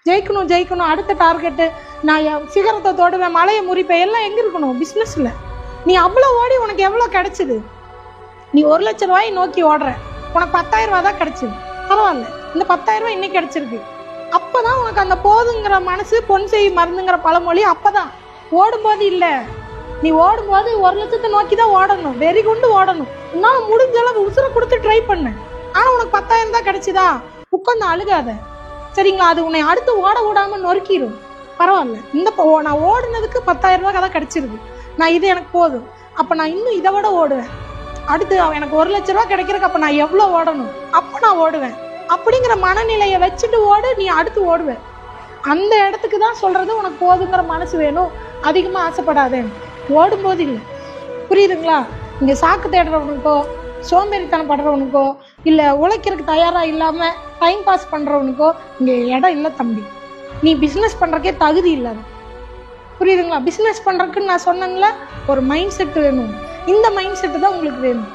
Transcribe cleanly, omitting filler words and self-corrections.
ஜெயிக்கணும் ஜெயிக்கணும், அடுத்த டார்கெட்டு, நான் சிகரத்தை தொடுவேன், மலையை முறிப்பேன், எல்லாம் எங்கே இருக்கணும்? பிஸ்னஸில். நீ அவ்வளோ ஓடி உனக்கு எவ்வளோ கிடச்சிது? நீ 1 லட்ச ரூபாயை நோக்கி ஓடுற, உனக்கு 10,000 ரூபா தான் கிடச்சிது. பரவாயில்ல, இந்த 10,000 ரூபாய் இன்னைக்கு கிடச்சிருக்கு. அப்போ தான் உனக்கு அந்த போதுங்கிற மனசு, பொன் செய் மருந்துங்கிற பழமொழி அப்போ தான். ஓடும்போது இல்லை. நீ ஓடும்போது 1 லட்சத்தை நோக்கி தான் ஓடணும், வெறி கொண்டு ஓடணும். உன்னால் முடிஞ்ச அளவு உசுரை கொடுத்து ட்ரை பண்ண. ஆனால் உனக்கு 10,000 தான் கிடச்சிதா? உட்காந்து அழுகாத, சரிங்களா? அது உன்னை அடுத்து ஓட விடாமல் நொறுக்கிடும். பரவாயில்ல, இந்த நான் ஓடுனதுக்கு 10,000 ரூபாய் தான் கிடச்சிருக்கு, நான் இது எனக்கு போதும். அப்போ நான் இன்னும் இதை விட ஓடுவேன். அடுத்து எனக்கு 1 லட்ச ரூபா கிடைக்கிறதுக்கு அப்போ நான் எவ்வளோ ஓடணும், அப்போ நான் ஓடுவேன் அப்படிங்கிற மனநிலையை வச்சுட்டு ஓடு, நீ அடுத்து ஓடுவேன். அந்த இடத்துக்கு தான் சொல்கிறது, உனக்கு போதுங்கிற மனசு வேணும், அதிகமாக ஆசைப்படாதே. ஓடும்போது இல்லை, புரியுதுங்களா? இங்கே சாக்கு தேடுறவனுக்கோ, சோம்பேறித்தனம் படுறவனுக்கோ, இல்லை உழைக்கிறதுக்கு தயாராக இல்லாமல் டைம் பாஸ் பண்ணுறவனுக்கோ இங்கே இடம் இல்லை தம்பி. நீ பிஸ்னஸ் பண்ணுறக்கே தகுதி இல்லாத, புரியுதுங்களா? பிஸ்னஸ் பண்ணுறதுக்குன்னு நான் சொன்னேங்களா, ஒரு மைண்ட் செட் வேணும். இந்த மைண்ட் செட்டு தான் உங்களுக்கு வேணும்.